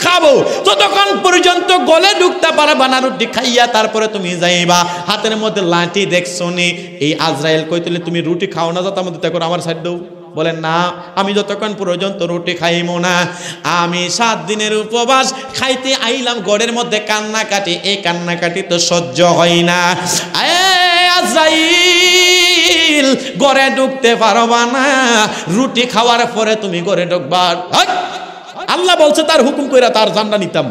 খাবো, ততক্ষণ পর্যন্ত গলে ঢুকতে পারবা না রুটি খাইয়া, তারপরে তুমি যাইবা। হাতের মধ্যে লাঠি দেখছো নি, এই আজরাইল কইতলে তুমি রুটি খাও না, যাতে আমাদের দেখো আমার সাইড দাও। বলেন না, আমি যতক্ষণ পর্যন্ত রুটি খাইমো না, আমি 7 দিনের উপবাস খাইতে আইলাম ঘরের মধ্যে কান্নাকাটি, এই কান্নাকাটি তো সহ্য হয় না। আজরাইল ঘরে ঢুকতে পারবা না, রুটি খাওয়ার পরে তুমি ঘরে ঢুকবা। আল্লাহ বলছে তার হুকুম কইরা তার জানটা নিতাম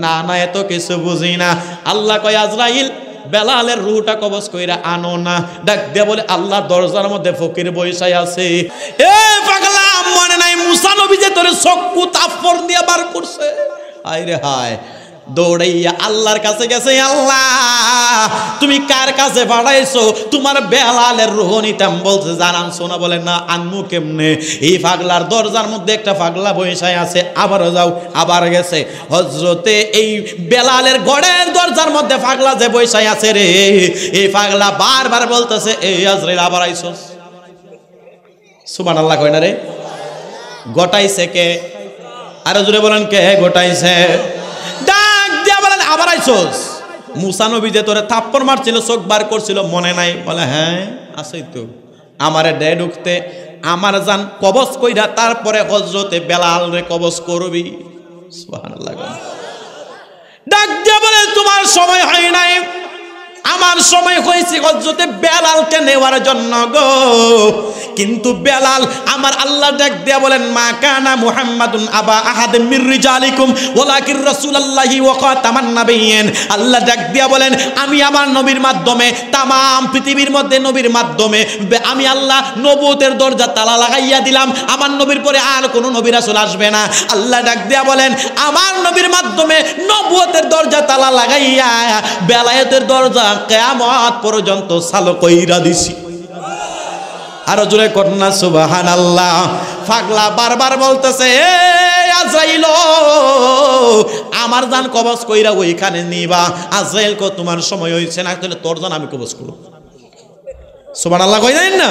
না, না এত কিছু বুঝি না। আল্লাহ কয় আজরাইল বেলালের রুহটা কবজ কইরা আনো না। ডাক দিয়ে বলে আল্লাহ দরজার মধ্যে ফকির বইসাই আছে। এ পাগলা, মনে নাই মুসা নবী যে তোরে চক্ষু তাফর দিয়ে বার করছে? হায় রে হায়, দৌড়াইয়া আল্লাহর কাছে গেছে। আল্লাহ তুমি কার কাছে পাঠাইছো? তোমার বেলালের রূহ নিতাম। বলছে জানান শোনা। বলে না, আনমু কেমনে? এই পাগলার দরজার মধ্যে একটা পাগলা বৈশাই আছে। আবারও যাও, আবার গেছে। হযরতে এই বেলালের গড়ের দরজার মধ্যে পাগলা যে বৈশাই আছে রে, এই পাগলা বারবার বলতেছে এই আজরাইল আবার আইছস। সুবহানাল্লাহ কয় না রে? গোটাইছে কে? আরো জোরে বলেন কে গোটাইছে? আবার আইছস? মুসা নবী যে তোরে থাপ্পড় মারছিল, চোখ বার করছিল, মনে নাই? বলে হ্যাঁ আছে তো। আমারে দে ঢুকতে, আমার জান কবজ কইরা তারপরে হযরতে বেলাল রে কবজ করবি। সুবহানাল্লাহ। ডাক দিয়া বলে তোমার সময় হয় নাই, আমার সময় হয়েছে হযরতে বেলালকে নেওয়ার জন্য গো। কিন্তু বেলাল, আমার আল্লাহ ডাক দিয়া বলেন মা কানা মুহাম্মাদুন আবা আহাদিম মির রিজালিকুম ওয়ালাকিন রাসূলুল্লাহি ওয়া খাতামান নাবিয়্যিন। আল্লাহ ডাক দিয়া বলেন আমি আমার নবীর মাধ্যমে, তাম পৃথিবীর মধ্যে নবীর মাধ্যমে আমি আল্লাহ নবুয়তের দরজা তালা লাগাইয়া দিলাম। আমার নবীর পরে আর কোনো নবী রাসূল আসবে না। আল্লাহ ডাক দিয়া বলেন আমার নবীর মাধ্যমে নবুয়তের দরজা তালা লাগাইয়া বেলায়েতের দরজা কিয়ামত পর্যন্ত চালু কইরা দিছি। আরো জোরে কন্যা সুবহানাল্লাহ। পাগলা বারবার বলতেছে এ আজরাইল, আমার জান কবজ কইরা ওইখানে নিবা। আজরাইল কো তোমার সময় হইছে না, তাহলে তোর জান আমি কবজ করব। সুবহানাল্লাহ কই দেন না?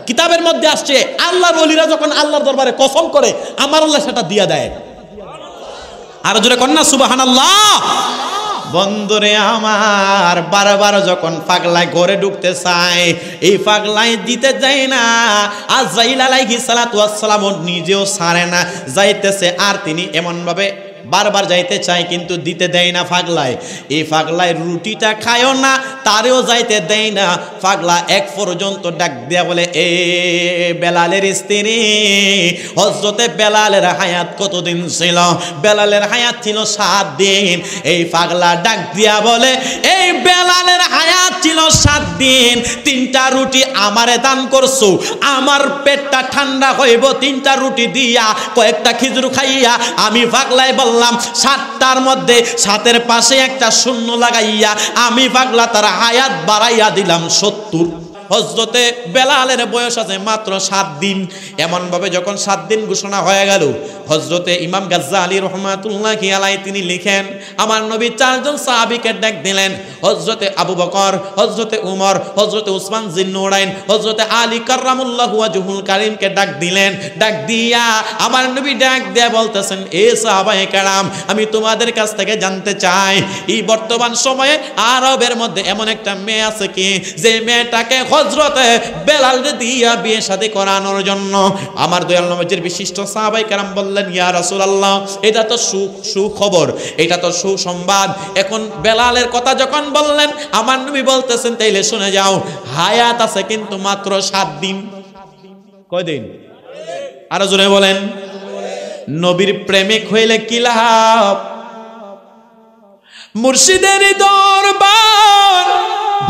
কিতাবের মধ্যে আসছে আল্লাহর ওলিরা যখন আল্লাহর দরবারে কসম করে, আমার আল্লাহ সেটা দিয়া দেয়। আরো জোরে কন্যা সুবহানাল্লাহ। বন্ধুরে আমার, বারবার যখন পাগলায় ঘরে ঢুকতে চায়, এই পাগলায় দিতে যায় না। আজরাইল আলাইহিস সালাতু ওয়াস সালাম নিজেও ছাড়ে না, যাইতেছে আর তিনি এমন ভাবে বারবার যাইতে চায় কিন্তু দিতে দেয় না পাগলায়। এই পাগলায় রুটিটা খায়ও না, তারেও যাইতে দেয় না। পাগলা এক পর্যন্ত ডাক দিয়া বলে এ বেলালের স্ত্রী, হযরতে বেলালের হায়াত কতদিন ছিল? বেলালের হায়াত ছিল 7 দিন। এই পাগলা ডাক দিয়া বলে এই বেলালের হায়াত ছিল 7 দিন, 3টা রুটি আমারে দান করছো, আমার পেটটা ঠান্ডা হইব 3টা রুটি দিয়া, কয়েকটা খেজুর খাইয়া। আমি পাগলায় বললাম 7টার মধ্যে 7-এর পাশে একটা শূন্য লাগাইয়া আমি পাগলা তার হায়াত বাড়াইয়া দিলাম 70। হযরতে বেলালের বয়স আছে মাত্র 7 দিন। এমন ভাবে যখন 7 দিন ঘোষণা হয়ে গেল, হযরতে ইমাম গাজ্জালী রাহমাতুল্লাহি আলাইহি তিনি লিখেন আমার নবী 4 জন সাহাবীকে ডাক দিলেন। হযরতে আবু বকর, হযরতে উমর, হযরতে উসমান জিন্নুরাইন, হযরতে আলী কাররামুল্লাহু ওয়াজহুল কারীমকে ডাক দিলেন। ডাক দিয়া আমার নবী ডাক দিয়া বলতেছেন এ সাহাবায়ে কেরাম, আমি তোমাদের কাছ থেকে জানতে চাই এই বর্তমান সময়ে আরবের মধ্যে এমন একটা মেয়ে আছে কি যে মেয়েটাকে হযরতে বেলাল দিয়া বিয়ে শাদী করানোর জন্য? আমার দয়াল নবীর বিশিষ্ট সাহাবায়ে কেরাম বললেন ইয়া রাসূলুল্লাহ, এটা তো সুখবর, এটা তো সুসংবাদ। এখন বেলালের কথা যখন বললেন আমার নবী বলতেছেন তাইলে শুনে যাও, হায়াত আছে কিন্তু মাত্র 7 দিন। কয়দিন? আরো জোরে বলেন। নবীর প্রেমিক হইলে কি লাভ? মুর্শিদের দরবার,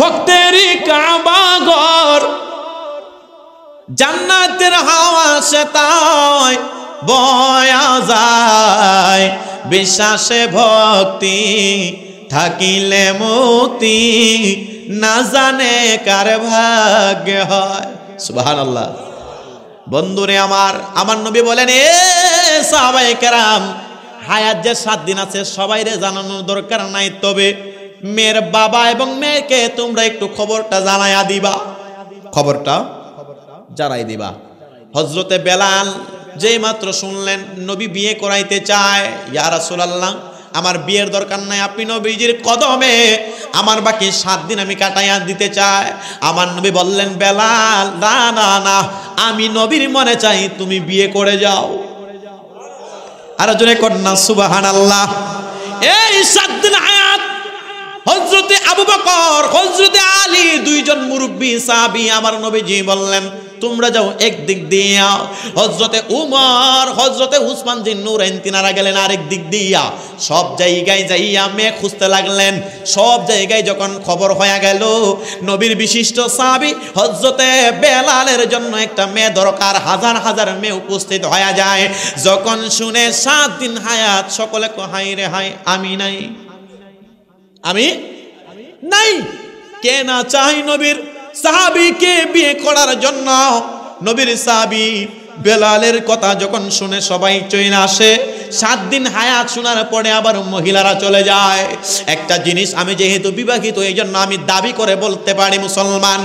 ভক্তেরই কাবা ঘর, জান্নাতের হাওয়া সেটাই বয়া যায়, বিশ্বাসে ভক্তি থাকিলে মুক্তি, না জানে কার ভাগ্য হয়। সুবহানাল্লাহ। বন্ধুরে আমার নবী বলেন এ সাহাবায়ে কেরাম, হায়াত যে 7 দিন আছে সবাইরে জানানোর দরকার নাই, তবে মেয়ের বাবা এবং মেয়েকে তোমরা একটু খবরটা জানাইয়া দিবা, খবরটা জানাই দিবা। হযরতে বেলাল যেই মাত্র শুনলেন নবী বিয়ে করাইতে চায়, ইয়া রাসূলুল্লাহ আমার বিয়ের দরকার নাই, আপনি নবীজির কদমে আমার বাকি 7 দিন আমি কাটাইয়া দিতে চাই। আমার নবী বললেন, বেলাল না না না, আমি নবীর মনে চাই তুমি বিয়ে করে যাও। আর জোরে কন্যা সুবহানাল্লাহ। এই 7 দিন হায়াত হযরতে আবু বকর, হযরতে আলী, দুইজন মুরব্বী সাহাবী আমার নবীজি বললেন তোমরা যাও এক দিক দিয়া। হযরতে উমর, হযরতে উসমান জিন নূরাইন তিনারা গেলেন আরেক দিক দিয়া। সব জায়গায় যাইয়া মেয়ে খুঁজতে লাগলেন। সব জায়গায় যখন খবর হয়ে গেল নবীর বিশিষ্ট সাহাবী হযরতে বেলালের জন্য একটা মেয়ে দরকার, হাজার হাজার মেয়ে উপস্থিত হয়ে যায়। যখন শুনে 7 দিন হায়াত, সকলে হাই রে হাই, আমি নাই, আমি নাই। কে না চাই নবীর সাহাবীকে বিয়ে করার জন্য? নবীর সাহাবী বেলালের কথা যখন শুনে সবাই চলে আসে। 7 দিন হায়াত শোনার পরে আবার মহিলারা চলে যায়। একটা জিনিস আমি যেহেতু বিবাহিত এই জন্য আমি দাবি করে বলতে পারি, মুসলমান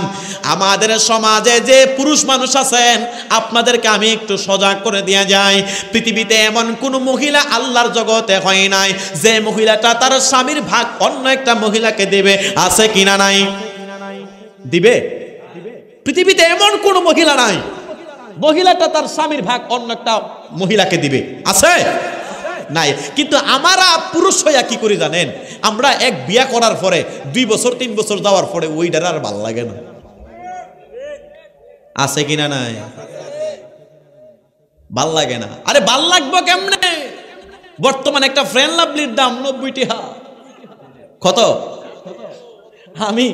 আমাদের সমাজে যে পুরুষ মানুষ আছেন আপনাদেরকে আমি একটু সজাগ করে দিয়ে যাই। পৃথিবীতে এমন কোন মহিলা আল্লাহর জগতে হয় নাই যে মহিলাটা তার স্বামীর ভাগ অন্য একটা মহিলাকে দেবে, আছে কিনা নাই? দিবে? পৃথিবীতে এমন কোন মহিলা নাই মহিলাটা তার স্বামীর ভাগ অন্য একটা মহিলাকে দিবে, আছে? নাই। কিন্তু আমরা পুরুষ হইয়া কি করি জানেন? আমরা এক বিয়া করার পরে 2 বছর 3 বছর যাওয়ার পরে ওইটার আর ভাল লাগে না, আছে কিনা নাই? ভাল লাগে না। আরে ভাল লাগবো কেমনে? বর্তমানে একটা ফ্রেন্ড লাভলির দাম 90 টাকা। কত? আমি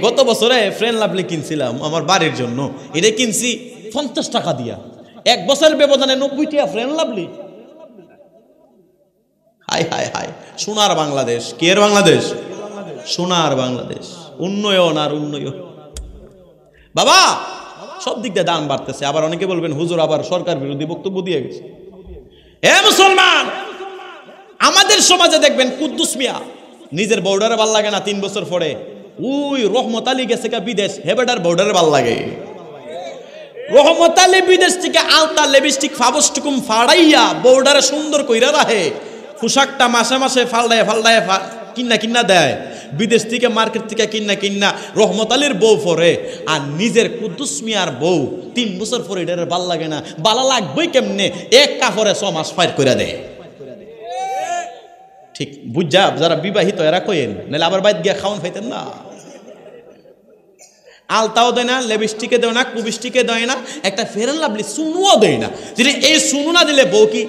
গত বছরে ফ্রেন্ড লাভলি কিনছিলাম আমার বাড়ির জন্য, এটা কিনছি 50 টাকা দিয়া। 1 বছরের ব্যবধানে 90 টাকা friend lovely. High high high, সোনার বাংলাদেশ। কি এর বাংলাদেশ? সোনার বাংলাদেশ। উন্নয়ন আর উন্নয়ন। বাবা সব দিক দিয়ে দাম বাড়তেছে। আবার অনেকে বলবেন হুজুর আবার সরকার বিরোধী বক্তব্য দিয়ে গেছে। এ মুসলমান, আমাদের সমাজে দেখবেন কুদ্দুস মিয়া নিজের বর্ডারে ভাল লাগে না, 3 বছর পরে ওই রহমত আলী গেছে কা বিদেশ, হেবেটার বর্ডারে ভাল লাগে। রহমত আলী বিদেশ থেকে আলতা লিপস্টিক ফাবস্টিকুম ফাড়াইয়া বর্ডারে সুন্দর কইরা রাখে, পোশাকটা মাসে মাসে ফালদায় ফালদায় কিন্না দেয়। বিদেশ থেকে মার্কেট থেকে কিন্না রহমত আলীর বউ পরে, আর নিজের কুদ্দুস মিয়ার বউ 3 বছর পরে এটার ভাল লাগে না। বালা লাগবেই কেমনে? এক কাপড়ে 6 মাস ফাইট করে দেয়। ঠিক বুঝা যারা বিবাহিত এরা কইেন, নাহলে আবার বাইত গিয়া খাওয়ান খাইতেন না। আলতাও দেয় না, লিপস্টিকে দেয় না, কুবিস্টিকে দেয় না, একটা ফেয়ার এন্ড লাভলি সুনুও দেয় না। যদি এই সুনু না দিলে বউ কি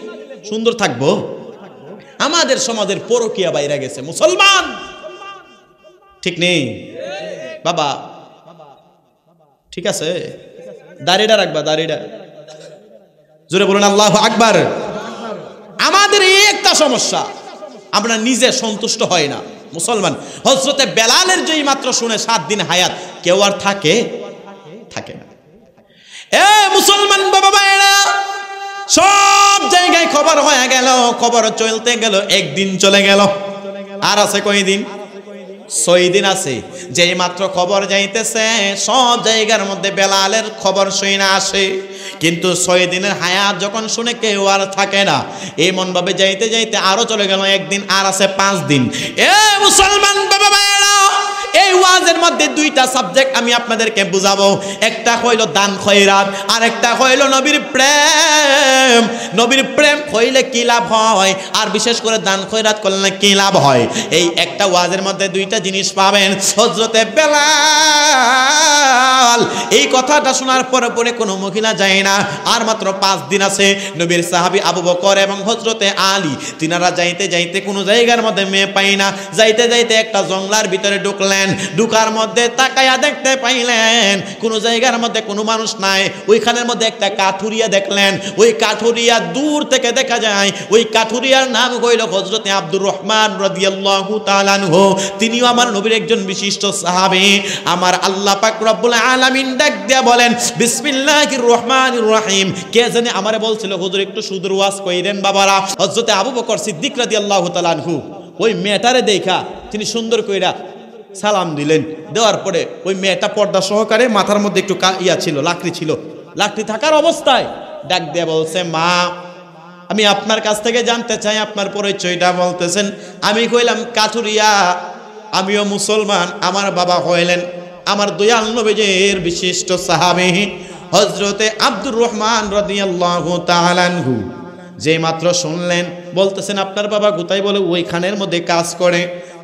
সুন্দর থাকবো? আমাদের সমাজের পরকিয়া বাইরে গেছে মুসলমান, ঠিক নেই? বাবা ঠিক আছে, দাড়িটা রাখবা, দাড়িটা জোরে বলুন আল্লাহু আকবার। আমাদের এই একটা সমস্যা, আমরা নিজে সন্তুষ্ট হয় না মুসলমান। হযরতে বেলালের যেই মাত্র শুনে 7 দিন হায়াত, কেউ আর থাকে না। এ মুসলমান বাবা ভাইরা, সব জায়গায় খবর হয়ে গেল, খবর চলতে গেল, একদিন চলে গেল, আর আছে কয়দিন? 6 দিন আছে। যেই মাত্র খবর যাইতেছে সব জায়গার মধ্যে বেলালের খবর শুনে আসে, কিন্তু 6 দিনের হায়াত যখন শুনে কেউ আর থাকে না। এমন ভাবে যাইতে যাইতে আরো চলে গেল একদিন, আর আছে 5 দিন। এ মুসলমান বাবা ভাইরা, এই ওয়াজের মধ্যে 2টা সাবজেক্ট আমি আপনাদেরকে বুঝাবো। একটা হইল দান খয়রাত, আর একটা হইল নবীর প্রেম। নবীর প্রেম হইলে কি লাভ হয়, আর বিশেষ করে দান খয়রাত করলে কি লাভ হয়, এই একটা ওয়াজের মধ্যে 2টা জিনিস পাবেন। হযরতে বেলাল এই কথাটা শোনার পরে কোনো মহিলা যায় না। আর মাত্র 5 দিন আছে। নবীর সাহাবী আবু বকর এবং হযরতে আলী তিনারা যাইতে যাইতে কোনো জায়গার মধ্যে মেয়ে পাই না। যাইতে যাইতে একটা জঙ্গলার ভিতরে ঢুকলেন। ঢুকার মধ্যে তাকায়া দেখতে পাইলেন কোন জায়গার মধ্যে কোনো মানুষ নাই। ওইখানের মধ্যে একটা কাঠুরিয়া দেখলেন। ওই কাঠুরিয়া দূর থেকে দেখা যায়, ওই কাঠুরিয়ার নাম হইল হযরতে আব্দুর রহমান রাদিয়াল্লাহু তাআলা আনহু। তিনিও আমার নবীর একজন বিশিষ্ট সাহাবী। আমার আল্লাহ পাক রব্বুল আলামিন ডাক দিয়া বলেন বিসমিল্লাহির রহমানির রহিম। কে জানে আমারে বলছিল হুজুর একটু সুদূর ওয়াজ কইরেন বাবারা। হযরতে আবু বকর সিদ্দিক রাদিয়াল্লাহু তাআলা আনহু ওই মেয়েটারে দেখা তিনি সুন্দর কইরা সালাম দিলেন। দেওয়ার পরে ওই মেয়েটা পর্দা সহকারে, মাথার মধ্যে একটু ছিল, লাকড়ি ছিল। লাকড়ি থাকার অবস্থায় ডাক দিয়ে বলছে, মা আমি আপনার কাছ থেকে জানতে চাই আপনার পরিচয়টা বলতেছেন। আমি কইলাম কাঠুরিয়া, আমিও মুসলমান, আমার বাবা হইলেন আমার দয়াল নবীজির বিশিষ্ট সাহাবী হযরতে আব্দুর রহমান রাদিয়াল্লাহু তাআলা আনহু। যে মাত্র শুনলেন বলতেছেন আপনার বাবা কোথায়, বলে ওইখানের মধ্যে কাজ করে।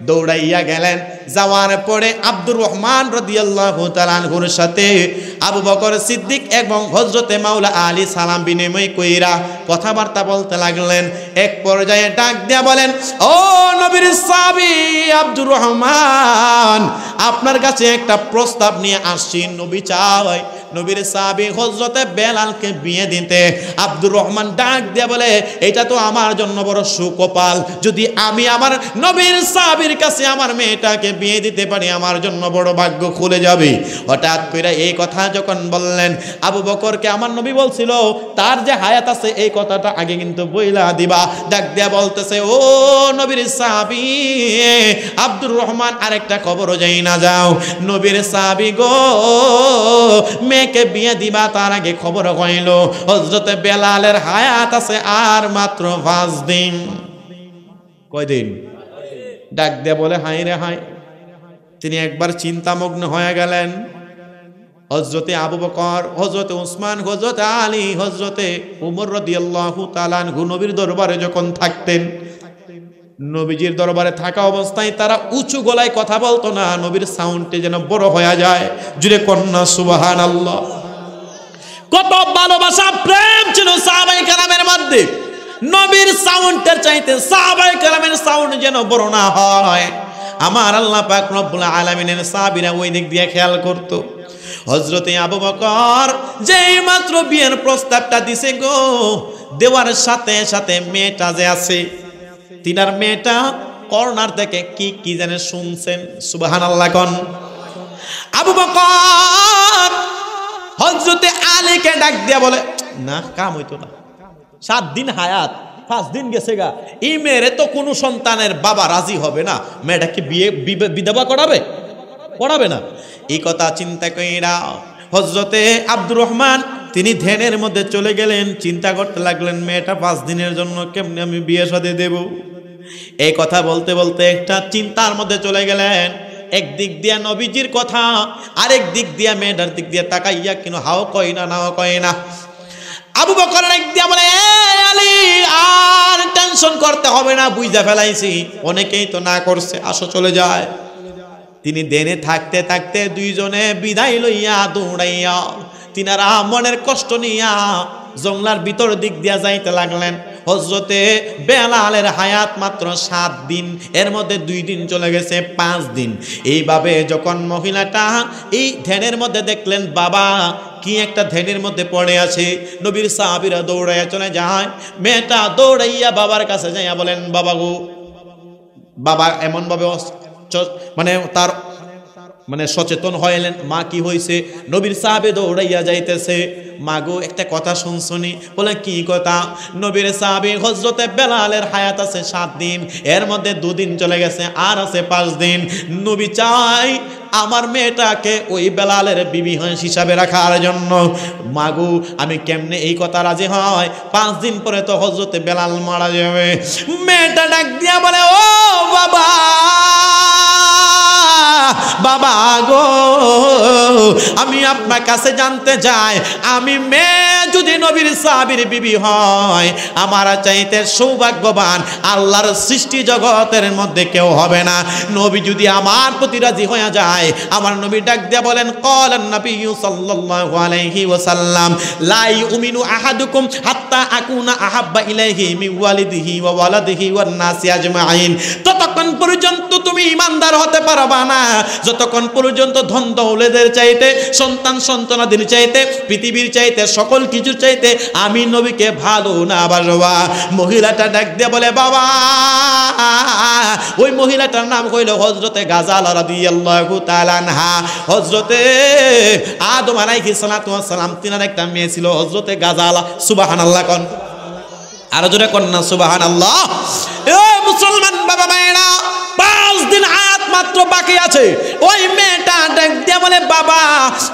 দৌড়াইয়া গেলেন, যাওয়ার পরে আব্দুর রহমান রাদিয়াল্লাহু তাআলা আনহুর সাথে আবু বকর সিদ্দিক এবং হযরতে মাওলা আলী সালাম বিনিময় কইরা কথাবার্তা বলতে লাগলেন। এক পর্যায়ে ডাক দিয়া বলেন, ও নবীর সাহাবী আব্দুর রহমান, আপনার কাছে একটা প্রস্তাব নিয়ে আসছি। নবী চাই নবীর সাহাবী হযরতে বেলালকে বিয়ে দিতে। আব্দুর রহমান ডাক দিয়া বলে, এটা তো আমার জন্য বড় সুকপাল, যদি আমি আমার নবীর সাহাবীর কাছে আমার মেয়েটাকে বিয়ে দিতে পারি আমার জন্য বড় ভাগ্য খুলে যাবে। হঠাৎ করে এই কথা যখন বললেন, আবু বকরকে আমার নবী বলছিল তার যে হায়াত আছে এই কথাটা আগে কিন্তু বইলা দিবা। ডাক দিয়া বলতেছে, ও নবীর সাহাবী আব্দুর রহমান, আরেকটা খবরও যাই না যাও, নবীর সাহাবী গো মেয়েকে বিয়ে দিবা তার আগে খবর হইল হযরতে বেলালের হায়াত আছে আর মাত্র 5 দিন। কয়দিন? ডাক দিয়ে বলে, হায় রে হায়। তিনি একবার চিন্তামগ্ন হয়ে গেলেন। হযরতে আবু বকর, হযরতে উসমান, হযরতে আলী, হযরতে উমর রাদিয়াল্লাহু তাআলা আনহু নবীর দরবারে যখন থাকতেন, নবীজির দরবারে থাকা অবস্থায় তারা উঁচু গলায় কথা বলতো না, নবীর সাউন্ডে যেন বড় হয়ে যায়। জুড়ে কন্যা সুবহানাল্লাহ। কত ভালোবাসা প্রেম ছিল সাহাবায়ে কেরামের মধ্যে। নবীর সাউন্ডের চাইতে সাহাবায়ে কেরামের সাউন্ড যেন বড় না হয়। আমার আল্লাহ পাক রব্বুল আলামিনের সাহাবীরা ওই দিক দিয়ে খেয়াল করত। হযরতে আবু বকর যেই মাত্র বিয়ের প্রস্তাবটা দিছে গো, দেওয়ার সাথে সাথে মেয়েটা যে আছে তিনার মেয়েটা কর্নার থেকে কি কি জানে শুনছেন। সুবহানাল্লাহ কোন। আবু বকর হযরতে আলীকে ডাক দিয়া বলে, না কাম হইতো না, 7 দিন হায়াত, 5 দিন গেছে গা, এই মেয়েরে তো কোনো সন্তানের বাবা রাজি হবে না, মেয়েটাকে বিয়ে বিধবা করাবে না। এই কথা চিন্তা কইরা হযরতে আব্দুর রহমান তিনি ধ্যানের মধ্যে চলে গেলেন, চিন্তা করতে লাগলেন মেয়েটা 5 দিনের জন্য কেমনে আমি বিয়ে শাদী দেব। এই কথা বলতে বলতে একটা চিন্তার মধ্যে চলে গেলেন। একদিক দিয়া নবীজির কথা, আরেক দিক দিয়া মেয়েটার দিক দিয়া তাকাইয়া কিন্তু হাও কয় না নাও কয় না। আবু বকর এক দিয়া বলে, আলী আর টেনশন করতে হবে না, বুঝা ফেলাইছি, অনেকেই তো না করছে, আসো চলে যায়। তিনি দেনে থাকতে থাকতে দুইজনে বিদায় লইয়া দৌড়াইয়া তিনারা মনের কষ্ট নিয়া জঙ্গলার ভিতর দিক দিয়া যাইতে লাগলেন। হযরতে বেলালের হায়াত মাত্র 7 দিন, এর মধ্যে 2 দিন চলে গেছে 5 দিন। এইভাবে যখন মহিলাটা এই ধ্যানের মধ্যে দেখলেন বাবা কি একটা ধ্যানের মধ্যে পড়ে আছে, নবীর সাহাবীরা দৌড়াইয়া চলে যায়। মেয়েটা দৌড়াইয়া বাবার কাছে যাইয়া বলেন, বাবা গো। বাবা এমন ভাবে মানে তার সচেতন হইলেন, মা কি হয়েছে? নবীর সাহাবে দৌড়াইয়া যাইতেছে, মাগো একটা কথা শুনছনি? বলে কি কথা? নবীর সাহাবী হযরতে বেলালের হায়াত আছে 7 দিন, এর মধ্যে 2 দিন চলে গেছে, আর আছে 5 দিন। নবী চাই আমার মেয়েটাকে ওই বেলালের বিবি হিসাবে রাখার জন্য। মাগো আমি কেমনে এই কথা রাজি হয়? 5 দিন পরে তো হযরতে বেলাল মারা যাবে। মেয়েটা ডাক দিয়া বলে, ও বাবা, বাবা গো, আমি আপনার কাছে জানতে চাই, আমি মেয়ে যদি নবীর সাহাবীর বিবি হয়, আমার চাইতে সৌভাগ্যবান আল্লাহর সৃষ্টি জগতের মধ্যে কেউ হবে না। নবী যদি আমার প্রতি রাজি হয়ে যায়, আমার নবী ডাক দিয়া বলেন, ক্বালান নবিয়্যু সাল্লাল্লাহু আলাইহি ওয়াসাল্লাম, লা ইউমিনু আহাদুকুম হাত্তা আকুনা আহাব্বা ইলাইহি মিন ওয়ালিদিহি ওয়া ওয়ালাদিহি ওয়ান নাসি আজমাইন। ততক্ষণ পর্যন্ত তুমি ঈমানদার হতে পারবা না যতক্ষণ পর্যন্ত ধন দৌলতের চাইতে, সন্তান সন্তানাদের চাইতে, পৃথিবীর চাইতে, সকল কিছুর চাইতে আমি নবীকে ভালো না বাসবা। মহিলাটা ডাক দিয়ে বলে, বাবা। ওই মহিলাটার নাম হইল হযরতে গাজালা রাদিয়াল্লাহু তাআলা আনহা। হযরতে আদম আলাইহিস সালাতু ওয়াস সালাম তিনার একটা মেয়ে ছিল হযরতে গাজালা। সুবহানাল্লাহ কোন। আর জোরে কোন না সুবহানাল্লাহ। এ মুসলমান বাবা ভাইরা, 5 দিন হায়াত মাত্র বাকি আছে। ওই মেয়েটা ডাক দিয়ে বলে, বাবা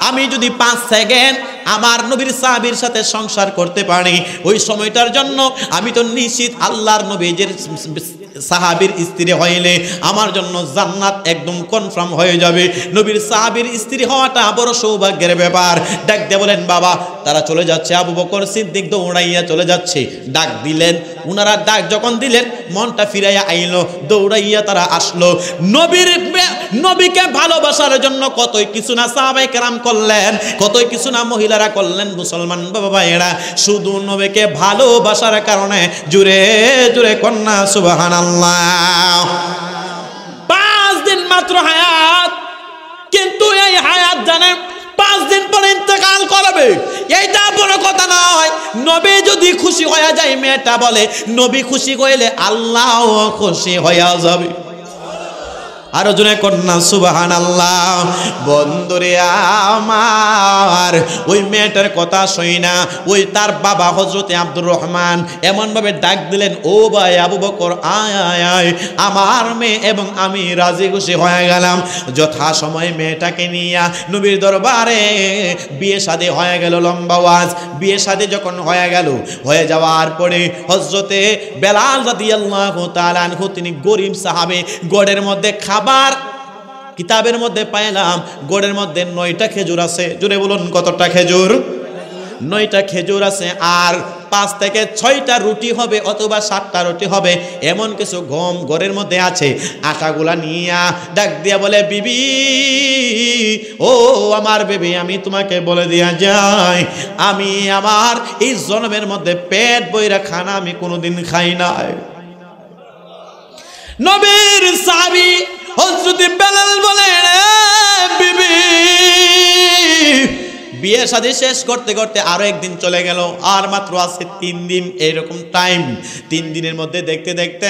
আমি যদি 5 সেকেন্ড আমার নবীর সাহাবীর সাথে সংসার করতে পারি, ওই সময়টার জন্য আমি তো নিশ্চিত আল্লাহর নবীর সাহাবীর স্ত্রী হইলে আমার জন্য জান্নাত একদম কনফার্ম হয়ে যাবে। নবীর সাহাবীর স্ত্রী হওয়াটা বড় সৌভাগ্যের ব্যাপার। ডাক দিয়ে বলেন বাবা, তারা চলে যাচ্ছে। আবু বকর সিদ্দিক দৌড়াইয়া চলে যাচ্ছে। ডাক দিলেন, উনারা ডাক যখন দিলেন মনটা ফিরাইয়া আইলো, দৌড়াইয়া তারা আসলো। নবীকে ভালোবাসার জন্য কতই কিছু না সাহাবায়ে কেরাম করলেন, কতই কিছু না মহিলারা করলেন। মুসলমান বাবা ভাইয়েরা, শুধু নবীকে ভালোবাসার কারণে জুড়ে জুড়ে কন্যা সুবহানাল্লাহ। 5 দিন মাত্র হায়াত, কিন্তু এই হায়াত জানে 5 দিন পরে ইন্তেকাল করবে। এইটা বড় কথা নয়। নবী যদি খুশি হয়ে যায়, মেয়েটা বলে নবী খুশি হইলে আল্লাহ খুশি হয়ে যাবে। আরো জোরে কন্যা সুবহানাল্লাহ। বন্ধুরে আমার, ওই মেয়েটার কথা শুই না ওই তার বাবা হযরতে আব্দুর রহমান এমন ভাবে ডাক দিলেন, ও ভাই আবু বকর, আয় আয় আয়, আমার মেয়ে এবং আমি রাজি খুশি হয়ে গেলাম। যথা সময় মেয়েটাকে নিয়ে নবীর দরবারে বিয়ে শাদী হয়ে গেল। লম্বা ওয়াজ। বিয়ে শাদী যখন হয়ে গেল, হয়ে যাওয়ার পরে হযরতে বেলাল রাদিয়াল্লাহু তাআলা আনহু, তিনি গরীব সাহাবী, গড়ের মধ্যে খাবার কিতাবের মধ্যে পাইলাম গোড়ের মধ্যে 9টা খেজুর আছে। জোরে বলুন কতটা খেজুর? 9টা খেজুর আছে। আর 5 থেকে 6টা রুটি হবে অথবা 7টা রুটি হবে, এমন কিছু গম ঘরের মধ্যে আছে। আটাগুলা নিয়া ডাক দিয়া বলে, বিবি, ও আমার বেবি, আমি তোমাকে বলে দিয়া যাই, আমি আমার এই জন্মের মধ্যে পেট বইরা খানা আমি কোনোদিন খাই নাই। নবীর সাহাবী হযরত বেলাল বলেন, বিবি, বিয়ে শাদী শেষ করতে করতে আরো একদিন চলে গেল। আর মাত্র আছে 3 দিন এরকম টাইম। 3 দিনের মধ্যে দেখতে দেখতে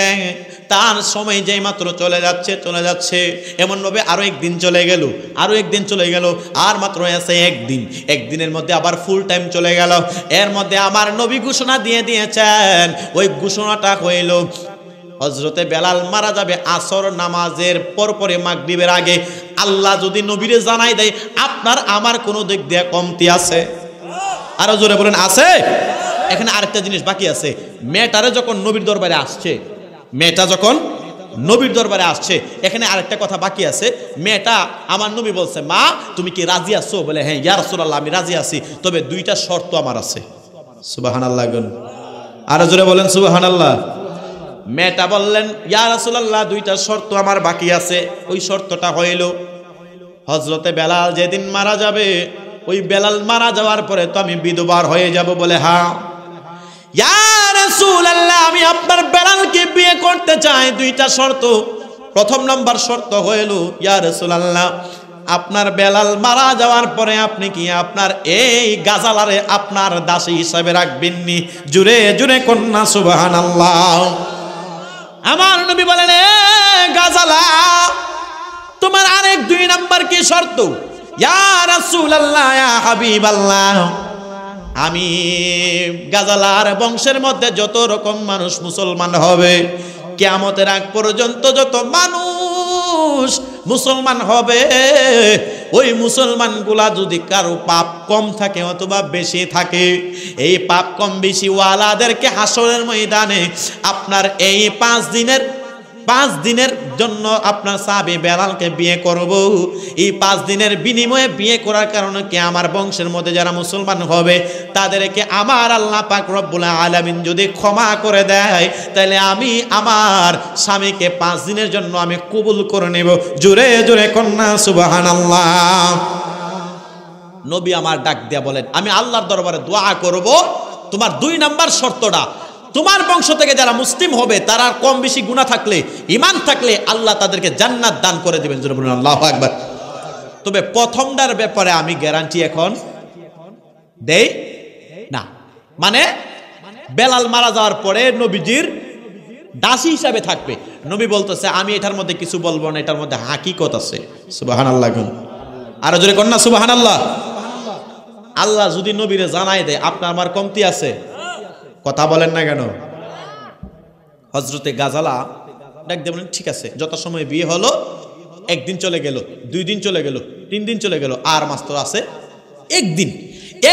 তার সময় যেই মাত্র চলে যাচ্ছে এমন ভাবে আরো একদিন চলে গেল, আরো একদিন চলে গেল। আর মাত্র আছে একদিন। একদিনের মধ্যে আবার ফুল টাইম চলে গেল। এর মধ্যে আমার নবী ঘোষণা দিয়ে দিয়েছেন। ওই ঘোষণাটা হইল, হযরতে বেলাল মারা যাবে আসর নামাজের পরপরে, মাগরিবের আগে। আল্লাহ যদি নবীরে জানাই দেয় আপনার আমার কোনো দিক দিয়ে কমতি আছে? আরো জোরে বলেন আছে? এখানে আরেকটা জিনিস বাকি আছে। মেয়েটারে যখন নবীর দরবারে আসছে, মেয়েটা যখন নবীর দরবারে আসছে, এখানে আরেকটা কথা বাকি আছে। মেয়েটা আমার নবী বলছে, মা তুমি কি রাজি আছো? বলে, হ্যাঁ ইয়া রাসূলুল্লাহ, আমি রাজি আছি, তবে 2টা শর্ত আমার আছে। সুবহানাল্লাহ। আরো জোরে বলেন সুবহানাল্লাহ। মেয়েটা বললেন, ইয়া রাসূলুল্লাহ, 2টা শর্ত আমার বাকি আছে। ওই শর্তটা হইল, হযরতে বেলাল যেদিন মারা যাবে, ওই বেলাল মারা যাওয়ার পরে তো আমি বিধবার হয়ে যাব। বলে, হ্যাঁ ইয়া রাসূলুল্লাহ, আমি আপনার বেলালকে বিয়ে করতে চাই। 2টা শর্ত। প্রথম নম্বর শর্ত হইল, ইয়া রাসূলুল্লাহ, আপনার বেলাল মারা যাওয়ার পরে আপনি কি আপনার এই গাজালারে আপনার দাসী হিসাবে রাখবেননি? জুরে জুরে কন্যা সুবহানাল্লাহ। আমার নবী বলেন, এ গাজালা, তোমার আরেক 2 নাম্বার কি শর্ত? ইয়া রাসূলুল্লাহ, ইয়া হাবিবাল্লাহ, আমি গাজালার বংশের মধ্যে যত রকম মানুষ মুসলমান হবে, কিয়ামতের আগ পর্যন্ত যত মানুষ মুসলমান হবে, ওই মুসলমানগুলা যদি কারো পাপ কম থাকে অথবা বেশি থাকে, এই পাপ কম বেশি ওয়ালাদেরকে হাসরের ময়দানে আপনার এই 5 দিনের জন্য আপনার সাহাবী বেলালকে বিয়ে করব। এই 5 দিনের বিনিময়ে বিয়ে করার কারণে কি আমার বংশের মধ্যে যারা মুসলমান হবে তাদেরকে আমার আল্লাহ পাক রব্বুল আলামিন যদি ক্ষমা করে দেয়, তাহলে আমি আমার স্বামীকে 5 দিনের জন্য আমি কবুল করে নেব। জোরে জোরে কন্যা সুবহানাল্লাহ। নবী আমার ডাক দিয়া বলেন, আমি আল্লাহর দরবারে দোয়া করব, তোমার 2 নাম্বার শর্তটা, তোমার বংশ থেকে যারা মুসলিম হবে তারা কম বেশি গুনাহ থাকলে, ঈমান থাকলে আল্লাহ তাদেরকে জান্নাত দান করে দিবেন। জোরে বলুন আল্লাহু আকবার। তবে প্রথমটার ব্যাপারে আমি গ্যারান্টি এখন দেই না। মানে বেলাল মারা যাওয়ার পরে নবীজির দাসী হিসাবে থাকবে। নবী বলতেছে, আমি এটার মধ্যে কিছু বলবো না, এটার মধ্যে হাকিকত আছে। সুবহানাল্লাহ। আরো জোরে কন্যা সুবহানাল্লাহ। আল্লাহ যদি নবীরে জানাই দেয় আপনার আমার কমতি আছে, কথা বলেন না কেন? হযরতে গাজালা ডাক দিয়ে বলেন, ঠিক আছে, যত সময় বিয়ে হলো, 1 দিন চলে গেল, 2 দিন চলে গেল, 3 দিন চলে গেল, আর মাত্র আছে 1 দিন।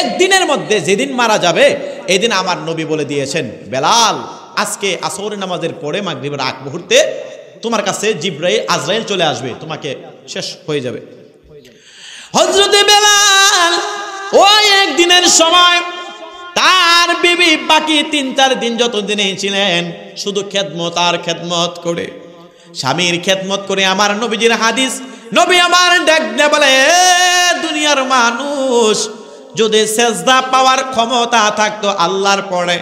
একদিনের মধ্যে যেদিন মারা যাবে এই দিন আমার নবী বলে দিয়েছেন, বেলাল আজকে আসর নামাজের পরে মাগরিবের আগ মুহূর্তে তোমার কাছে জিবরাইল আজরাইল চলে আসবে, তোমাকে শেষ হয়ে যাবে। হযরতে বেলাল ওই একদিনের সময় তার বিবি বাকি ৩-৪ দিন যতদিনে ছিলেন শুধু খেদমত আর খেদমত করে, স্বামীর খেদমত করে। আমার নবীজির হাদিস, নবী আমার ডাক দিয়ে বলে, দুনিয়ার মানুষ যদি সেজদা পাওয়ার ক্ষমতা থাকতো আল্লাহর পরে,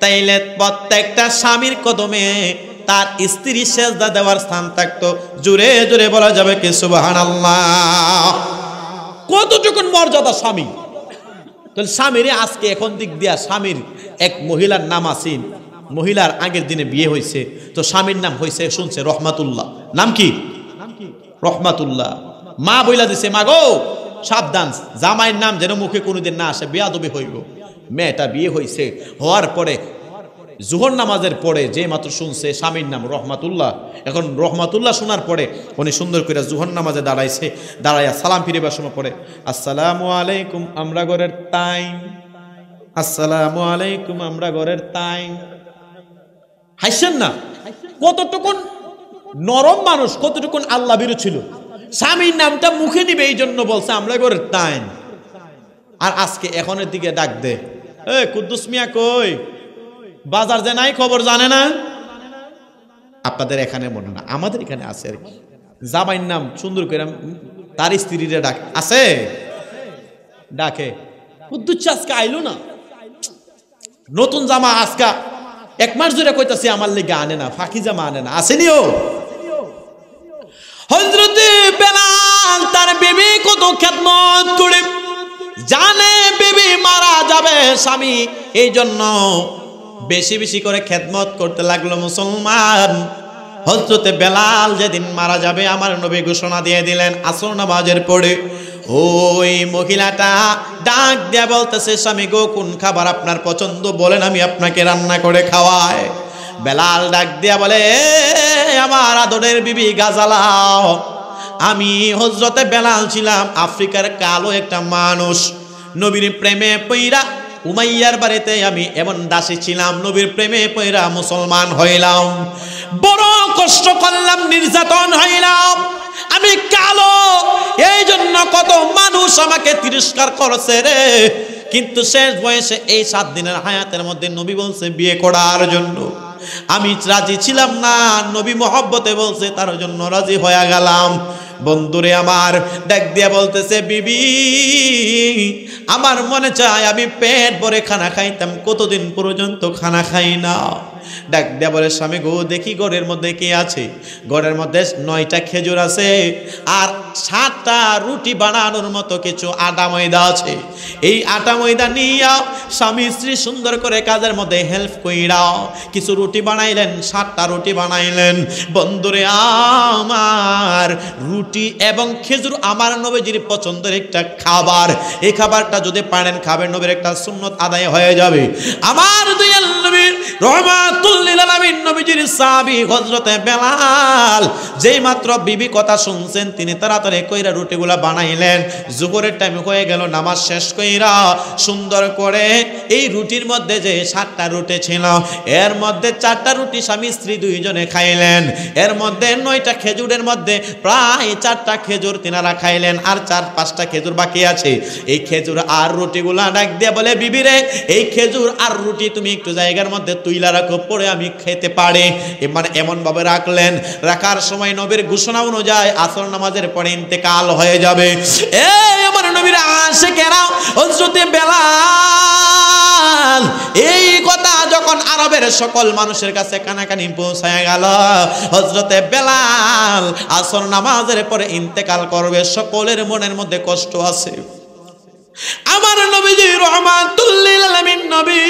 তাইলে প্রত্যেকটা স্বামীর কদমে তার স্ত্রী সেজদা দেওয়ার স্থান থাকতো। জোরে জোরে বলা যাবে কি সুবহানাল্লাহ। কতটুকুন মর্যাদা স্বামী। তাহলে স্বামীর আজকে এখন দিক দিয়া স্বামীর এক মহিলার নাম আছে, মহিলার আগের দিনে বিয়ে হয়েছে, তো স্বামীর নাম হয়েছে শুনছে রহমাতুল্লাহ। নাম কি? রহমাতুল্লাহ। মা বইলা দিছে, মা গো সাবধান, জামাইয়ের নাম যেন মুখে কোনোদিন না আসে, বেয়াদবি হইব। মেয়েটা বিয়ে হয়েছে, হওয়ার পরে জোহর নামাজের পরে যে মাত্র শুনছে স্বামীর নাম রহমাতুল্লাহ, এখন রহমাতুল্লাহ শোনার পরে উনি সুন্দর করে জোহর নামাজে দাঁড়াইছে, দাঁড়াইয়া সালাম ফিরিবার সময় পড়ে, আসসালামু আলাইকুম আমরা ঘরের টাইম, আসসালামু আলাইকুম আমরা ঘরের টাইম। হাসছেন না? কতটুকুন নরম মানুষ, কতটুকুন আল্লাহ বিরু ছিল। স্বামীর নামটা মুখে নিবে এই জন্য বলছে আমরা ঘরের টাইম। আর আজকে এখনের দিকে ডাক দে, কুদ্দুস মিয়া কই, বাজার যে নাই খবর জানে না। আপনাদের এখানে মনে না, আমাদের এখানে আছে আর কি। জামাইয়ের নাম সুন্দর করে তার স্ত্রীরে ডাক আছে, ডাকে কুদ্দুস আজকে আইলো না, নতুন জামা আজকা 1 মাস ধরে কইতাছি আমার লেগে আনে না, ফাঁকি জামা আনে না, আসেনিও। হযরতে বেলাল তার বিবি কত খেদমত করে, জানে বিবি মারা যাবে স্বামী, এই জন্য বেশি বেশি করে খেদমত করতে লাগলো মুসলমান। হযরতে বেলাল যেদিন মারা যাবে আমার নবী ঘোষণা দিয়ে দিলেন আসর নামাজের পরে। ওই মহিলাটা ডাক দিয়া বলতেছে, স্বামী গো কোন খাবার আপনার পছন্দ বলেন, আমি আপনাকে রান্না করে খাওয়াই। বেলাল ডাক দিয়া বলে, আমার আদরের বিবি গাজালাও, আমি হযরতে বেলাল ছিলাম আফ্রিকার কালো একটা মানুষ, নবীর প্রেমে পইরা উমাইয়ার বাড়িতে আমি এমন দাসী ছিলাম, নবীর প্রেমে পইরা মুসলমান হইলাম, বড় কষ্ট করলাম, নির্যাতন হইলাম, আমি কালো এই জন্য কত মানুষ আমাকে তিরস্কার করেছে রে। কিন্তু শেষ বয়সে এই 7 দিনের হায়াতের মধ্যে নবী বলছে বিয়ে করার জন্য, আমি রাজি ছিলাম না, নবী মহব্বতে বলছে তার জন্য রাজি হয়ে গেলাম। বন্ধুরে আমার ডাক দিয়া বলতেছে, বিবি আমার মনে চায় আমি পেট ভরে খানা খাইতাম, কতদিন পর্যন্ত খানা খাই না। ডাক দিয়া বলে, স্বামী গো দেখি ঘরের মধ্যে কি আছে। ঘরের মধ্যে 9টা খেজুর আছে আর 7টা রুটি বানানোর মতো কিছু আটা ময়দা আছে। এই আটা ময়দা নিয়ে স্বামী স্ত্রী সুন্দর করে কাজের মধ্যে হেল্প কইরা কিছু রুটি বানাইলেন, 7টা রুটি বানাইলেন। বন্ধুরে আমার রুটি এবং খেজুর আমার নবীজির পছন্দের একটা খাবার, এই খাবারটা যদি পারেন খাবেন, নবীর একটা সুন্নত আদায় হয়ে যাবে। আমার দয়াল নবী রহমাতুল লিল আলামিন নবীজির সাহাবী হযরতে বেলাল যেই মাত্র বিবি কথা শুনছেন তিনি তাড়াতাড়ি কইরা রুটিগুলা বানাইলেন। জোহরের টাইম হয়ে গেল, নামাজ শেষ কইরা সুন্দর করে এই রুটির মধ্যে যে 7টা রুটি ছিল এর মধ্যে 4টা রুটি স্বামী স্ত্রী দুইজনে খাইলেন, এর মধ্যে 9টা খেজুরের মধ্যে প্রায় 4টা খেজুর তিনারা খাইলেন, আর 4-5টা খেজুর বাকি আছে। এই খেজুর আর রুটিগুলা ডাক দিয়ে বলে, বিবি রে এই খেজুর আর রুটি তুমি একটু জায়গার মধ্যে তুইলা রাখো, পরে আমি খেতে পারি। মানে এমন ভাবে রাখলেন, রাখার সময় নবীর ঘোষণা অনুযায়ী আসর নামাজের পরে ইন্তেকাল হয়ে যাবে। এই আমার নবীর আশিকেরা হযরতে বেলাল এই কথা যখন আরবের সকল মানুষের কাছে কানাকানি পৌঁছায় গেল, হযরতে বেলাল আসর নামাজের পরে ইন্তেকাল করবে, সকলের মনের মধ্যে কষ্ট আছে। আমার নবীজি রহমাতুল লিল আলামিন নবী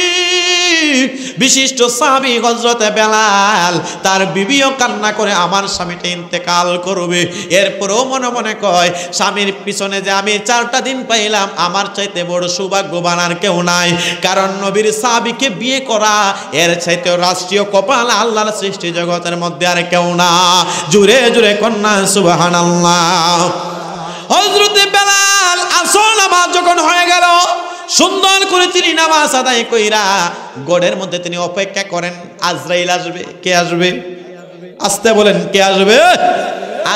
বিশিষ্ট সাহাবী হযরতে বেলাল তার বিবিও কান্না করে আমার স্বামীটা ইন্তেকাল করবে। এরপরও মনে মনে কয় স্বামীর পিছনে যে আমি 4টা দিন পাইলাম, আমার চাইতে বড় সৌভাগ্যবান আর কেউ নাই, কারণ নবীর সাহাবীকে বিয়ে করা এর চাইতে রাষ্ট্রীয় কপাল আল্লাহর সৃষ্টি জগতের মধ্যে আর কেউ না। জুরে জুরে কন্যা সুবহানাল্লাহ। হযরতে বেলাল আসর নামাজ যখন হয়ে গেল, সুন্দর করে তিনি নামাজ আদায় কইরা গড়ের মধ্যে তিনি অপেক্ষা করেন আজরাইল আসবে। কে আসবে? আসতে বলেন, কে আসবে?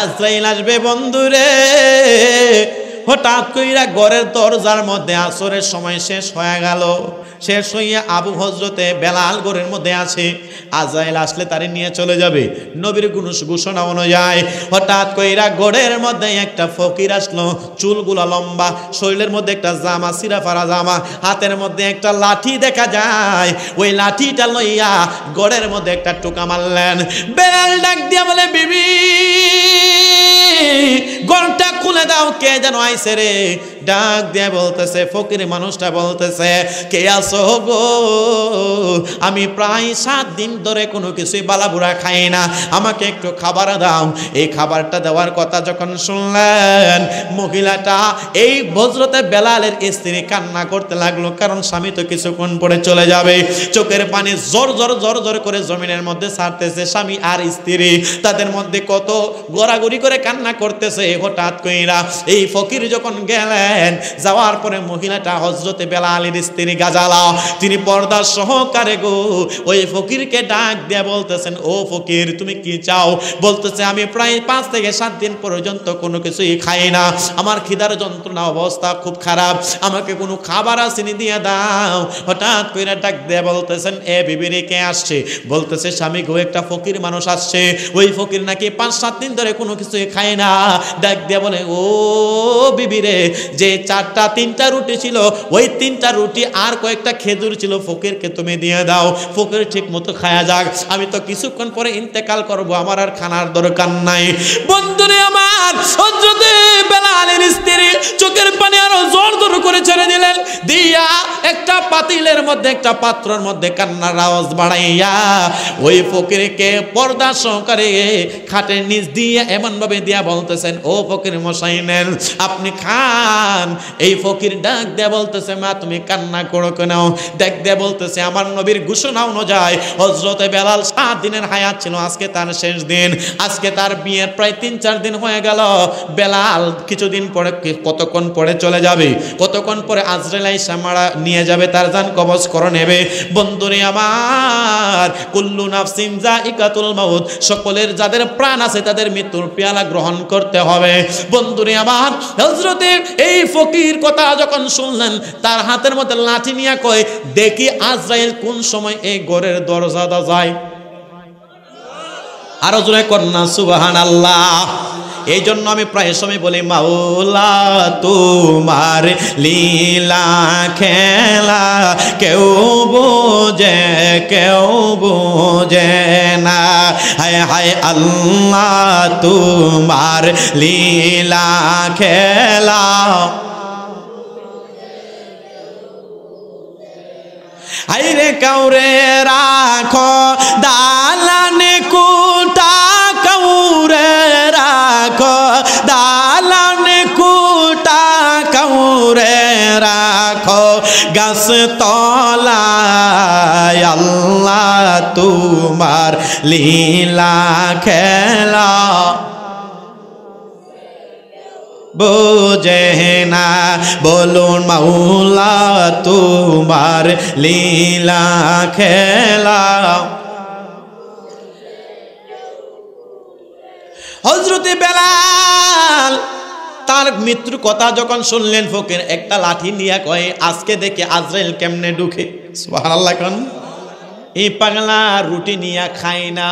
আজরাইল আসবে বন্ধুরে। হঠাৎ কইরা ঘরের দরজার মধ্যে আসরের সময় শেষ হয়ে গেল। শেষ হইয়া আবু হজরতে বেলাল ঘরের মধ্যে আছে। আজরাইল আসলে তারে নিয়ে চলে যাবে। নবীর ঘোষণা অনুযায়ী হঠাৎ কইরা ঘরের মধ্যে একটা ফকির আসলো, চুলগুলা লম্বা, শরীরের মধ্যে একটা জামা, সিরা ফারা জামা, হাতের মধ্যে একটা লাঠি দেখা যায়। ওই লাঠিটা লইয়া ঘরের মধ্যে একটা টোকা মারলেন। বেলাল ডাক দিয়া বলে, বিবি ঘরটা খুলে দাও, কে যেন আইছে রে। ডাক দিয়ে বলতেছে, ফকির মানুষটা বলতেছে, কে আসো গো? আমি প্রায় 7 দিন ধরে কোনো কিছুই বালাবুড়া খাই না, আমাকে একটু খাবার দাও। এই খাবারটা দেওয়ার কথা যখন শুনলেন, মহিলাটা এই হযরতে বেলালের স্ত্রী কান্না করতে লাগলো, কারণ স্বামী তো কিছুক্ষণ পরে চলে যাবে। চোখের পানি জোর জোর জোর জোর করে জমিনের মধ্যে ছাড়তেছে। স্বামী আর স্ত্রী তাদের মধ্যে কত গড়াগড়ি করে কান্না করতেছে। হঠাৎ কইরা এই ফকির যখন গেলেন, যাওয়ার পরে মহিলাটা হযরতে বেলালের স্ত্রী গাজালা, তিনি পর্দা সহকারে গো ওই ফকিরকে ডাক দিয়ে বলতেছেন, ও ফকির তুমি কি চাও? বলতেছে, আমি প্রায় 5 থেকে 7 দিন পর্যন্ত কোনো কিছুই খাই না, আমার খিদার যন্ত্রণা, অবস্থা খুব খারাপ, আমাকে কোনো খাবার আসেনি, দিয়ে দাও। হঠাৎ কইরা ডাক দিয়ে বলতেছেন, এ বিবিরে কে আসছে? বলতেছে, স্বামী গো একটা ফকির মানুষ আসছে, ওই ফকির নাকি 5-7 দিন ধরে কোনো কিছুই খায় না। ডাক দিয়ে বলে, ও বিবিরে, যে 4-3টা রুটি ছিল, ওই 3টা রুটি আর কয়েকটা খেজুর ছিল, ফকিরকে তুমি দিয়ে দাও, ফকির ঠিক মতো খায়া যাক, আমি তো কিছুক্ষণ পরে ইন্তেকাল করব, আমার আর খানার দরকার নাই। বন্ধুরে আমার, হযরতে বেলালের স্ত্রী চোখের পানি আরো জোর জোর করে ছেড়ে দিলেন, দিয়া একটা পাতিলের মধ্যে, একটা পাত্রের মধ্যে কান্নার আওয়াজ বাড়াইয়া ওই ফকিরকে পর্দা সহকারে খাটের নিচ দিয়ে এমন ভাবে দিয়া বলতেছেন, ও ফকির মশাই নেন, আপনি খান। এই ফকির ডাক দিয়ে বলতেছে, মা তুমি কান্না করো কেন? ডাক দিয়ে বলতেছে, আমার নবীর ঘোষণা অনুযায়ী হযরতে বেলাল 7 দিনের হায়াত ছিল, আজকে তার শেষ দিন। আজকে তার বিয়ের প্রায় 3-4 দিন হয়ে গেল। বেলাল কিছুদিন পরে, কতক্ষণ পরে চলে যাবে, কতক্ষণ পরে আজরাইল আইসা মারা নিয়ে যাবে, তার জান কবজ করে নেবে। বন্ধুরে আমার, কুল্লু নাফসিন যায়িকাতুল মাউত, সকলের যাদের প্রাণ আছে তাদের মৃত্যুর পেয়ালা গ্রহণ করতে হবে। বন্ধুরে আমার, হযরতে এই ফকির কথা যখন শুনলেন, তার হাতের মধ্যে লাঠি নিয়ে কয়, দেখি আজরাইল কোন সময় এই ঘরের দরজাটা যায়। আরো জোরে কন্যা সুবহানাল্লাহ। এই জন্য আমি প্রায় সময় বলি, মাওলা তোমার লীলা খেলা কেউ বোঝে না, হায় হায় আল্লাহ তোমার লীলা খেলা। হাইরে কাউরে রাখো দালানে কুটা, কাউরে রাখো দালানে কুটা, কাউরে রাখো গাছ তলায়, আল্লাহ তোমার লীলা খেলা বোঝে না। বলুন মাওলা তোমার লীলা খেলা। হযরতে বেলাল তার মৃত্যুর কথা যখন শুনলেন, ফকির একটা লাঠি নিয়ে কয়, আজকে দেখে আজরাইল কেমনে ঢুকে। সুবহানাল্লাহ। কোন এই পাগলা রুটি নিয়ে খায় না,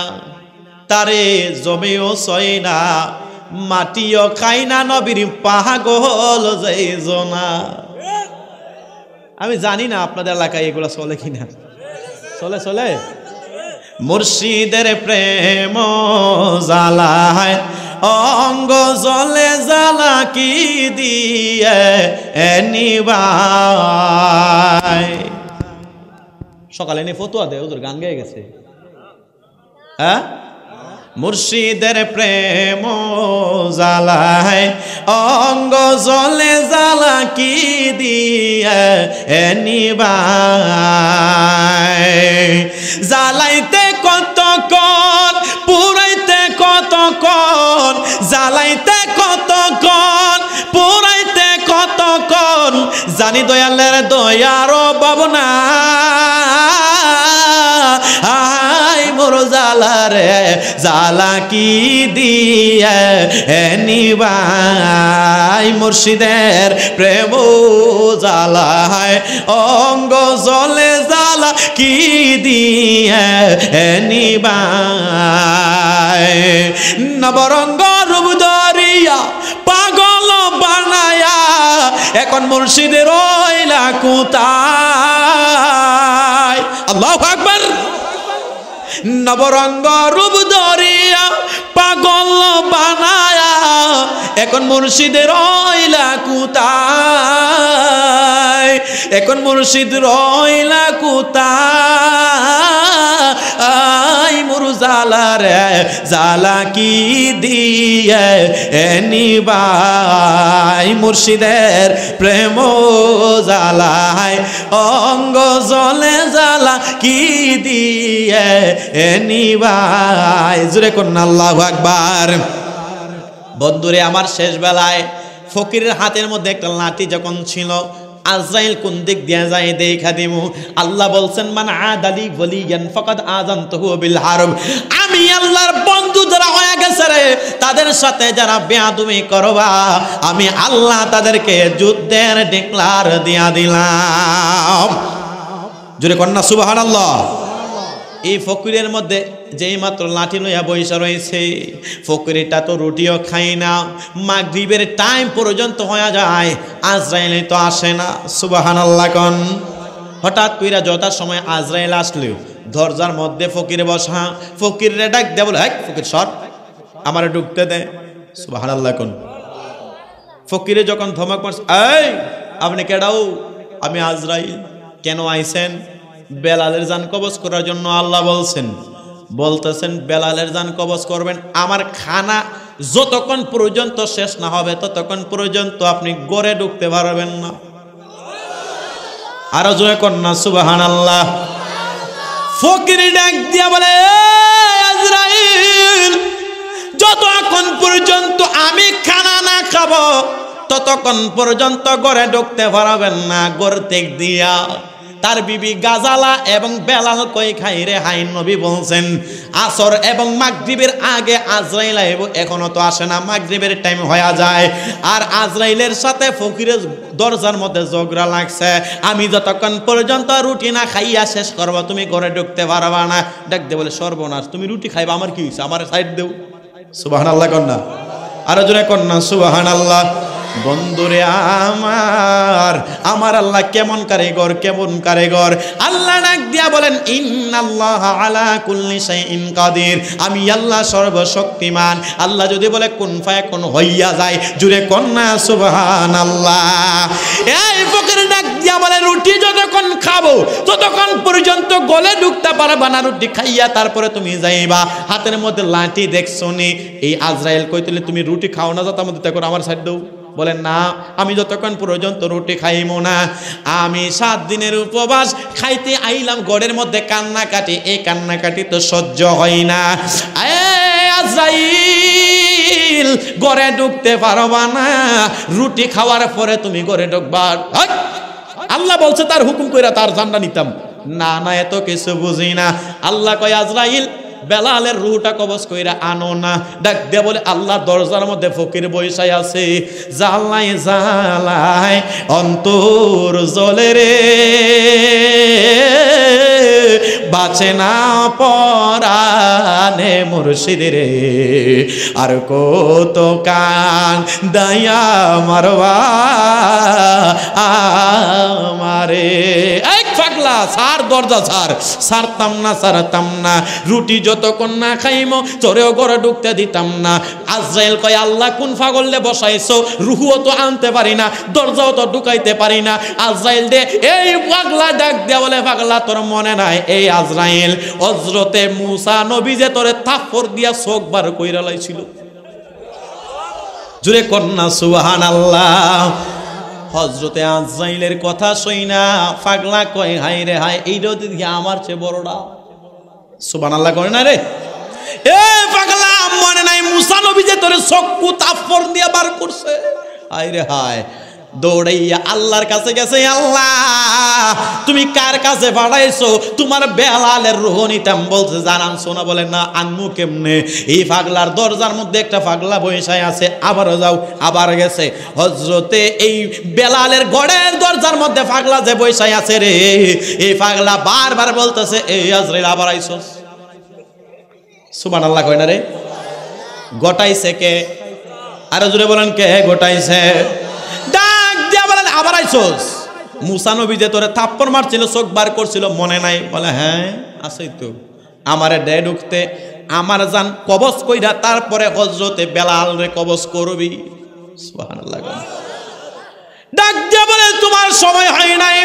তারে জমেও সয় না, মাটিও খাই না, নবীর পাগল যাইজনা। আমি জানি না আপনাদের এলাকায় এগুলো চলে কিনা। চলে মুর্শিদের প্রেম জ্বালায় অঙ্গ জলে জ্বালা কি দিয়ে নিবাই। সকালে নি ফতুয়া দেয়, ওদের গান গেয়ে গেছে। হ্যাঁ, মুর্শিদের প্রেম জ্বালায় অঙ্গ জলে জ্বালা কি দিয়ে নিবাই। জ্বালাইতে কতক্ষণ, পুরাইতে কতক্ষণ, জ্বালাইতে কতক্ষণ, পুরাইতে কতক্ষণ, রব্বানি দয়ালের দয়ার ভাবনা আই মোর জালা রে জালা কি দিয়ে নিবাই মুর্শিদের প্রেম জালায় অঙ্গ জলে জালা কি দিয়ে নিবাই নবরঙ্গ রূপ ধরিয়া পাগল বানায়া এখন মুর্শিদের রইলা কোথায় আল্লাহু আকবার নবরঙ্গ রূপ ধরিয়া পাগল বানায়া এখন মুর্শিদের রইলা কোথায় এখন মুর্শিদ রইলা কোথায় মোর জালা রে জালা কি দিয়ে নিবাই মুর্শিদের প্রেম জালায় অঙ্গ জলে জালা কি দিয়ে নিবাই জোরে কোন আল্লাহু আকবার বন্ধুরে আমার শেষ বেলায় ফকিরের হাতের মধ্যে একটা লাঠি যখন ছিল আজরাইল কোন দিক দিয়ে যায় দেখা দিমু আল্লাহ বলছেন মান আদালি ওয়ালিয়ান ফাকাদ আযানতুহু বিল হারব আমি আল্লাহর বন্ধু যারা হয়ে গেছে রে তাদের সাথে যারা বেয়াদবি করবা আমি আল্লাহ তাদেরকে যুদ্ধের ডিক্লার দিয়া দিলাম জোরে কন্না সুবহানাল্লাহ এই ফকিরের মধ্যে যেই মাত্র লাঠি লইয়া বইসা রয়েছে ফকিরটা তো রুটিও খায় না মাগরিবের টাইম পর্যন্ত হয়ে যায় আজরাইল তো আসে না সুবহানাল্লাহ কোন হঠাৎ কইরা যথা সময় আজরাইল আসলো দরজার মধ্যে ফকির বসা ফকিরে ডাক দে বলে এই ফকির সর আমারে ঢুকতে দে সুবহানাল্লাহ কোন ফকিরে যখন ধমক মারছে এই আপনি কেডাও আমি আজরাইল কেন আইছেন বেলালের জান কবজ করার জন্য আল্লাহ বলতেছেন বেলালের জান কবজ করবেন আমার খানা যতক্ষণ পর্যন্ত শেষ না হবে ততক্ষণ পর্যন্ত আপনি ঘরে ঢুকতে পারবেন না আরো জোরে কন্না সুবহানাল্লাহ ফকির ডাক দিয়া বলে আজরাইল যতক্ষণ পর্যন্ত আমি খানা না খাবো ততক্ষণ পর্যন্ত ঘরে ঢুকতে পারবেন না ঘর থেকে দিয়া তার বিবি গাজালা এবং বেলাল কই খাইরে হাই নবী বলছেন আসর এবং মাগরিবের আগে আজরাইল আইব এখনো তো আসে না মাগরিবের টাইম হয়ে যায় আর আজরাইলের সাথে ফকিরের দরজার মধ্যে ঝগড়া লাগছে আমি যতক্ষণ পর্যন্ত রুটি না খাইয়া শেষ করব তুমি ঘরে ঢুকতে পারবা না ডাক দে বলে সর্বনাশ তুমি রুটি খাইবা আমার কি হইছে আমার সাইড দেও সুবহানাল্লাহ কন্না আরো জোরে কন্না সুবহানাল্লাহ বন্ধুরে আমার আল্লাহ কেমন কারিগর আল্লাহ ডাক দিয়া বলেন ইন্নাল্লাহা আলা কুল্লি শাইইন কাদির আমি আল্লাহ সর্বশক্তিমান আল্লাহ যদি বলে কুন ফায়াকুন হইয়া যায় জুরে কন্না সুবহানাল্লাহ এই ফকির ডাক দিয়া বলে রুটি যতক্ষণ খাবো ততক্ষণ পর্যন্ত গলে ঢুকতে পারবা না রুটি খাইয়া তারপরে তুমি যাইবা হাতের মধ্যে লাঠি দেখছো নি এই আজরাইল কইতলে তুমি রুটি খাও না যাতে মধ্যে দেখো আমার সাইড দাও বলেন না আমি যতক্ষণ পর্যন্ত রুটি খাইমো না আমি 7 দিনের উপবাস খাইতে আইলাম গড়ের মধ্যে কান্নাকাটি এই কান্নাকাটি তো সহ্য হয় না আজরাইল ঘরে ঢুকতে পারবা না রুটি খাওয়ার পরে তুমি ঘরে ঢুকবা আল্লাহ বলছে তার হুকুম কইরা তার জানটা নিতাম না না এত কিছু বুঝি না আল্লাহ কয় আজরাইল বেলালের রুহটা কবজ কইরা আনো না ডাক দিয়ে বলে আল্লাহ দরজার মধ্যে ফকির বইসাই আছে জ্বালায় অন্তর জ্বলে রে বাঁচে না পরানে মুর্শিদ রে আর কত কান দায়া মারবা আমারে এক পাগলা সার দরজা সারতাম না রুটি যতক্ষণ না খাইমো তোরেও ঘরে ঢুকতে দিতাম না আজরাইল কয় আল্লাহ কোন পাগলে বসাইছো রুহুও তো আনতে পারি না দরজাও তো ঢুকাইতে পারি না আজরাইল দে এই পাগলা ডাক দেয়া বলে পাগলা তোর মনে নাই এই আজরাইল হযরতে মুসা নবী যে তোরে থাপ্পড় দিয়া চোখ বার কইরা লাইছিল জুরে কন্না সুবহানাল্লাহ হযরতে আজরাইলের কথা শুইনা পাগলা কয় হাই রে হাই এইটা দিকে আমার চেয়ে বড়টা সুবহানাল্লাহ করে না রে এ পাগলা মনে নাই মুসা নবী যে তোরে চক্ষু থাপ্পড় দিয়া বার করছে হাই রে হাই দৌড়াইয়া আল্লাহর কাছে গেছে, আল্লাহ তুমি কার কাছে পাঠাইছো? তোমার বেলালের রূহ নিতাম। বলছে জানান শোনা। বলে না, আনমু কেমনে? এই পাগলার দরজার মধ্যে একটা পাগলা বৈশায় আছে। আবারও যাও, আবার গেছে। হযরতে এই বেলালের ঘরের দরজার মধ্যে পাগলা যে বৈশায় আছে রে, এই পাগলা বারবার বলতেছে, এই আজরাইল আবার আইছস। সুবহানাল্লাহ কয় না রে? গোটাইছে কে? আরো জোরে বলেন, কে গোটাইছে? ডাক দিয়া বলেন, আবার আইছস? মুসা নবী যে তোরে থাপ্পড় মারছিল, চোখ বার করছিল, মনে নাই? বলে হ্যাঁ আছেই তো। আমারে দে ঢুকতে, আমার জান কবজ কইরা তারপরে হযরতে বেলাল রে কবজ করবি। সুবহানাল্লাহ। ডাক দিয়া বলে, তোমার সময় হয় নাই,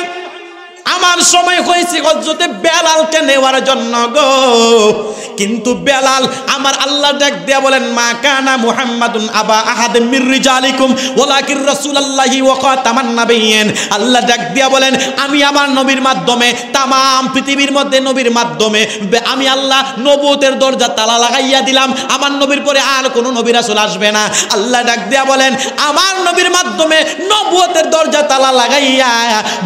আমার সময় হয়েছে হযরতে বেলালকে নেওয়ার জন্য গো। কিন্তু বেলাল, আমার আল্লাহ ডাক দিয়া বলেন, মা কানা মুহাম্মাদুন আবা আহাদ মির রিজালিকুম ওয়ালাকিন রাসূলুল্লাহি ওয়া খাতামান নাবিয়্যিন। আল্লাহ ডাক দিয়া বলেন, আমি আমার নবীর মাধ্যমে, তাম পৃথিবীর মধ্যে নবীর মাধ্যমে আমি আল্লাহ নবুয়তের দরজা তালা লাগাইয়া দিলাম। আমার নবীর পরে আর কোনো নবী রাসূল আসবে না। আল্লাহ ডাক দিয়া বলেন, আমার নবীর মাধ্যমে নবুয়তের দরজা তালা লাগাইয়া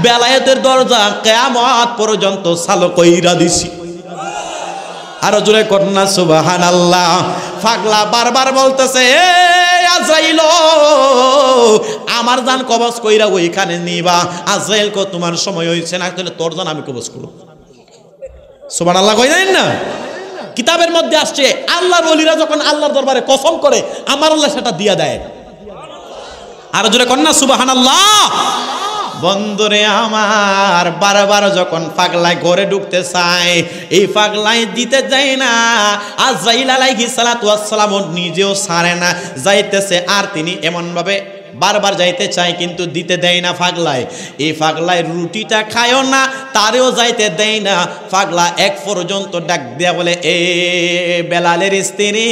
বেলায়েতের দরজা কিয়ামত পর্যন্ত চালু কইরা দিছি। আরো জোরে কন্যা সুবহানাল্লাহ। পাগলা বারবার বলতেছে, এ আজরাইল আমার জান কবজ কইরা ওইখানে নিবা। আজরাইল কো তোমার সময় হইছে না, তাহলে তোর জান আমি কবজ করব। সুবহানাল্লাহ কই জানেন না? কিতাবের মধ্যে আসছে, আল্লাহর ওলিরা যখন আল্লাহর দরবারে কসম করে, আমার আল্লাহ সেটা দিয়া দেয়। আরো জোরে কন্যা সুবহানাল্লাহ। বন্ধুরে আমার, বারবার যখন পাগলায় ঘরে ঢুকতে চায়, এই পাগলায় দিতে যায় না। আজরাইল আলাইহিস সালাতু ওয়াস সালাম নিজেও ছাড়ে না, যাইতেছে আর তিনি এমন ভাবে বারবার যাইতে চায়, কিন্তু দিতে দেয় না পাগলায়। এই পাগলায় রুটিটা খায়ও না, তারেও যাইতে দেয় না। পাগলা এক পর্যন্ত ডাক দিয়া বলে, এ বেলালের স্ত্রী,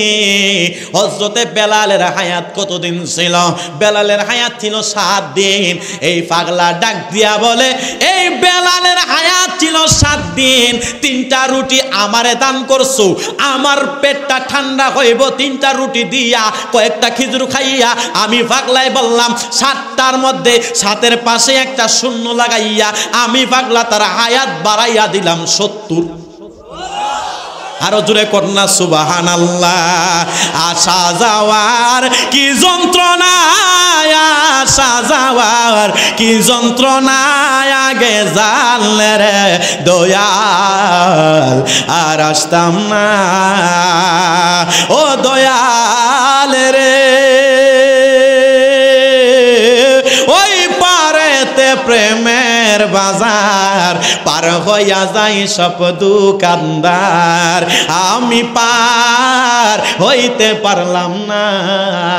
হযরতে বেলালের হায়াত কতদিন ছিল? বেলালের হায়াত ছিল 7 দিন। এই পাগলা ডাক দিয়া বলে, এই বেলালের হায়াত ছিল 7 দিন। 3টা রুটি আমারে দান করছো, আমার পেটটা ঠান্ডা হইব 3টা রুটি দিয়া, কয়েকটা খেজুর খাইয়া। আমি পাগলায় বললাম 7টার মধ্যে 7-এর পাশে একটা শূন্য লাগাইয়া আমি পাগলা তার হায়াত বাড়াইয়া দিলাম 70। আরো জোরে কন্যা সুবহানাল্লাহ। আসা যাওয়ার কি যন্ত্রণা, আসা যাওয়ার কি যন্ত্রণা, আগে জানলে রে দয়াল আর আসতাম না। ও দয়াল রে, ওই পারেতে প্রেমের বাজার পার হইয়া যাই সব দোকানদার, আমি পার হইতে পারলাম না।